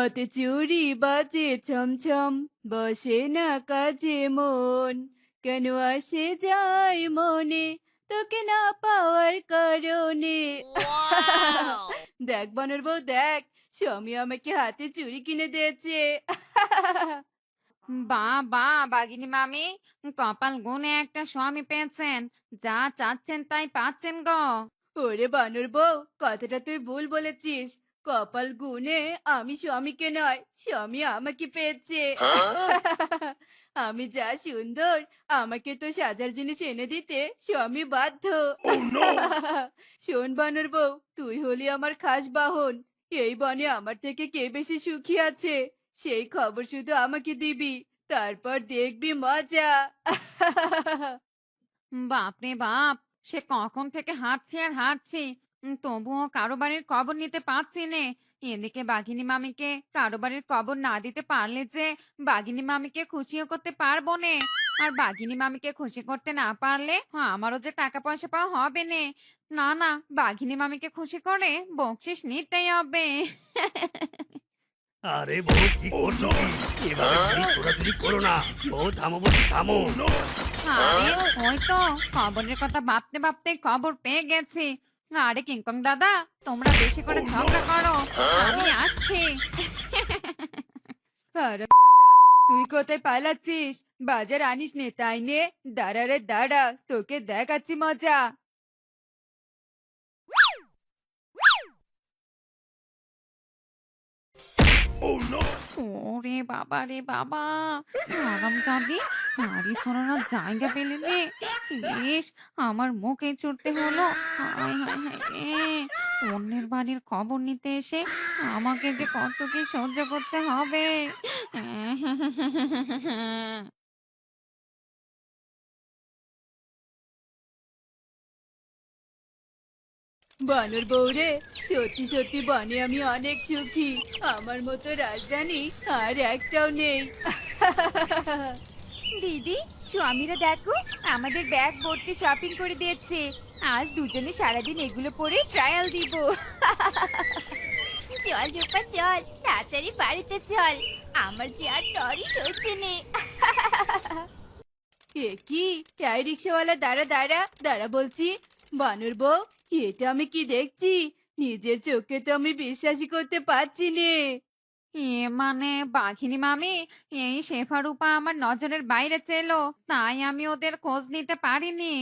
হাতে চুড়ি বাজে ছমছম, বসে না কাজে মন, কেন আসে যায় মনে তোকে না পাওয়ার কারণে। দেখ বানর বউ দেখ, স্বামী আমাকে হাতে চুড়ি কিনে দিয়েছে। বাহ বাহ বাগিনী মামি, কপাল গুনে একটা স্বামী পেয়েছেন। যা চাচ্ছেন তাই পাচ্ছেন গো। ওরে বানর বউ, কথাটা তুই ভুল বলেছিস। কপাল গুনে আমি স্বামীকে নয়, স্বামী আমাকে পেয়েছে। আমি যা সুন্দর, আমাকে তো সাজার জিনিস এনে দিতে স্বামী বাধ্য। শোন বানর বউ, তুই হলি আমার খাস বাহন। এই বনে আমার থেকে কে বেশি সুখী আছে সেই খবর শুধু আমাকে দিবি, তারপর দেখবি মজা। বাপরে বাপ, সে কখন থেকে হাঁটছি আর হাঁটছি, তবুও কারো বাড়ির খবর নিতে পারছি নে। এদিকে বাঘিনী মামিকে কারো বাড়ির খবর না দিতে পারলে যে বাঘিনী মামিকে খুশিও করতে পারবো নে। আর বাঘিনী মামিকে খুশি করতে না পারলে আমারও যে টাকা পয়সা পাওয়া হবে নে। না না, বাঘিনী মামিকে খুশি করে বকশিস নিতেই হবে। আরে বউ, কি করছো কি? এভাবে চুরি ছোড়াছুরি করো না। বউ থামো, বলছি থামো। আরে ওই তো খবরের কথা ভাবতে ভাবতে খবর পেয়ে গেছি। আরে কিংকং দাদা, তোমরা বেশি করে ঝগড়া করো, আমি আসছি। হারামজাদা, তুই কোথায় পালাচ্ছিস? বাজার আনিস নে তাই নে। দাঁড়া রে দাঁড়া, তোকে দেখাচ্ছি মজা। ওরে বাবা রে বাবা, হারামজাদি, নারী ছড়ানোর জায়গা পেলে রে। ইস, আমার মুখে চড়তে হলো। হায় হায় হায় রে, অন্যের বাড়ির খবর নিতে এসে আমাকে যে কত কি সহ্য করতে হবে। বানর বউরে, সত্যি সত্যি বনে আমি অনেক সুখী। আমার মতো রাজরানী আর একটাও নেই। দিদি, স্বামীরা দেখো, আমাদের ব্যাগ ভর্তি শপিং করে দিয়েছে। আজ দুজনে সারাদিন এগুলো পরে ট্রায়াল দিব। চল রূপা চল, তাড়াতাড়ি বাড়িতে চল। আমার যে আর তরই সহ্য নেই। এ কি? এই রিক্সাওয়ালা, দাঁড়া দাঁড়া দাঁড়া বলছি। বানর বউ, এটা আমি কি দেখছি? নিজের চোখে তো আমি বিশ্বাসই করতে পারছি নে। এ মানে বাঘিনী মামি, এই শেফারূপা আমার নজরের বাইরে ছিল, তাই আমি ওদের খোঁজ নিতে পারিনি।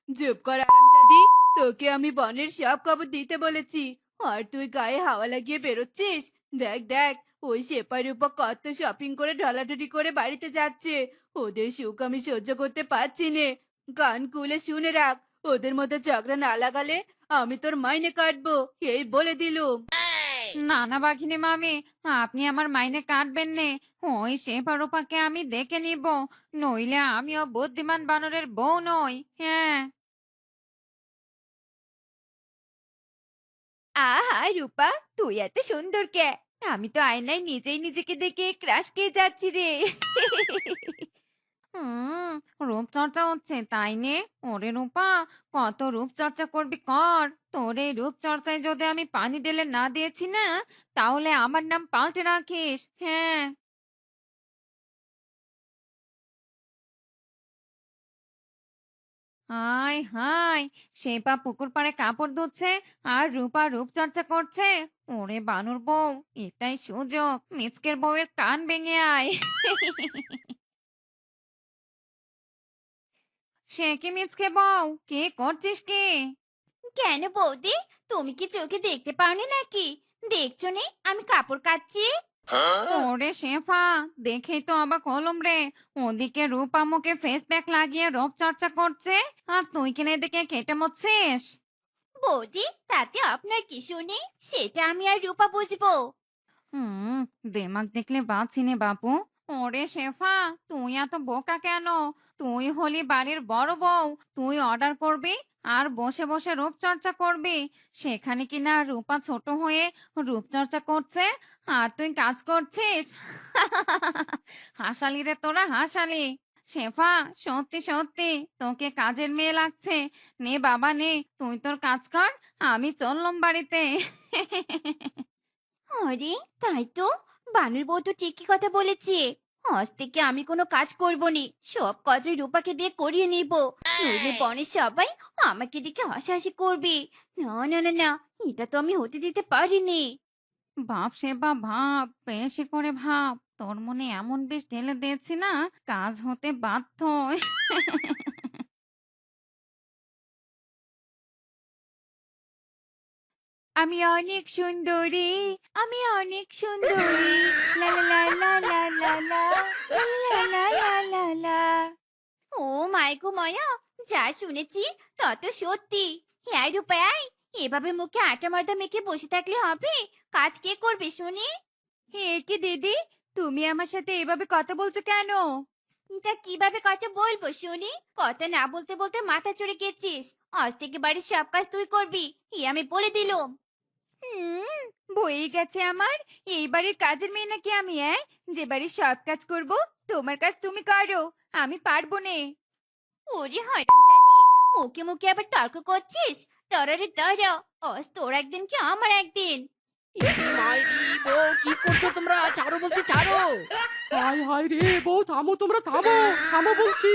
চুপ কর আরামজাদি, তোকে আমি বনের সব খবর দিতে বলেছি। আর তুই গায়ে হাওয়া লাগিয়ে বেরোচ্ছিস। দেখ দেখ, ওই সেপার উপর কত শপিং করে ঢলাঢলি করে বাড়িতে যাচ্ছে। ওদের সুখ আমি সহ্য করতে পারছি নে। কান খুলে শুনে রাখ, ওদের মধ্যে ঝগড়া না লাগালে আমি তোর মাইনে কাটবো, এই বলে দিলুম। না না বাঘিনী মামি, আপনি আমার মাইনে কাটবেন নে। ওই শেফারূপাকে আমি দেখে নিব, নইলে আমিও বুদ্ধিমান বানরের বউ নই। হ্যাঁ। আহা রূপা, তুই এত সুন্দর কে? আমি তো আয়নায় নিজেই নিজেকে দেখে ক্রাশ খেয়ে যাচ্ছি রে। হুম, রূপচর্চা হচ্ছে তাই নে। ওরে রূপা, কত রূপচর্চা করবি কর। তোর এই রূপচর্চায় যদি আমি পানি ঢেলে না দিয়েছি না, তাহলে আমার নাম পাল্টে রাখিস। হ্যাঁ। হাই হাই, শেপা পুকুর পাড়ে কাপড় ধুচ্ছে আর রূপা রূপচর্চা করছে। ওরে বানর বউ, এটাই সুযোগ, মিচকের বউয়ের কান ভেঙে আয়। সে কি মিচকে বউ, কি করছিস কি? কেন বৌদি, তুমি কি চোখে দেখতে পাওনি নাকি? দেখছো নে আমি কাপড় কাচ্ছি। ওরে শেফা, দেখেই তো অবাক হলুম রে। ওদিকে রূপা মুখে ফেস প্যাক লাগিয়ে রূপচর্চা করছে, আর তুই কিনা এদিকে কেটে মরছিস। বৌদি, তাতে আপনার কি শুনি? সেটা আমি আর রূপা বুঝবো। হুম, দেমাগ দেখলে বাঁচি নে বাপু। ওরে শেফা, তুই এত বোকা কেন? তুই হলি বাড়ির বড় বউ, তুই অর্ডার করবি আর বসে বসে রূপচর্চা করবি। সেখানে কিনা রূপা ছোট হয়ে রূপচর্চা করছে, আর তুই কাজ করছিস। হাসালি রে তোরা, হাসালি। শেফা, সত্যি সত্যি তোকে কাজের মেয়ে লাগছে। নে বাবা নে, তুই তোর কাজ কর, আমি চললাম বাড়িতে। আরে তাই তো, বানর বউ তো ঠিকই কথা বলেছে। আজ থেকে আমি কোনো কাজ করব নি, সব কাজই রূপাকে দিয়ে করিয়ে নিব। নইলে বনের সবাই আমাকে দেখে হাসাহাসি করবে। না না না না, এটা তো আমি হতে দিতে পারিনি। ভাব সেবা ভাব, বেশি করে ভাব, তোর মনে এমন বিষ ঢেলে দিয়েছি না, কাজ হতে বাধ্য। আমি অনেক সুন্দরী, আমি অনেক সুন্দরী, লা লা লা লা লা লা লা লা লা লা লা লা। ও মাই গো মায়া, যা শুনেছি তত সত্যি। হ্যাঁ রূপাই, এভাবে মুখে আটা ময়দা মেখে বসে থাকলে হবে? কাজ কে করবে শুনি? হে কি দিদি, তুমি আমার সাথে এভাবে কথা বলছো কেন? তা কিভাবে কথা বলবো শুনি? কথা না বলতে বলতে মাথা চড়ে গেছিস। আজ থেকে বাড়ির সব কাজ তুই করবি, আমি বলে দিলুম। হুম, বই গেছে আমার। এই বাড়ির কাজের মেয়ে নাকি আমি, যে বাড়ির সব কাজ করব? তোমার কাজ তুমি করো, আমি পারবো নে। ওরে হয়রাম জাতি, মুখে মুখে আবার তর্ক করছিস? তরারে তরা, আজ তোর একদিন কি আমার একদিন। ইদি মাইরি বউ, কি করছো তোমরা? ছাড়ো বলছি, ছাড়ো। হায় হায় রে বউ, থামো তোমরা, থামো থামো বলছি।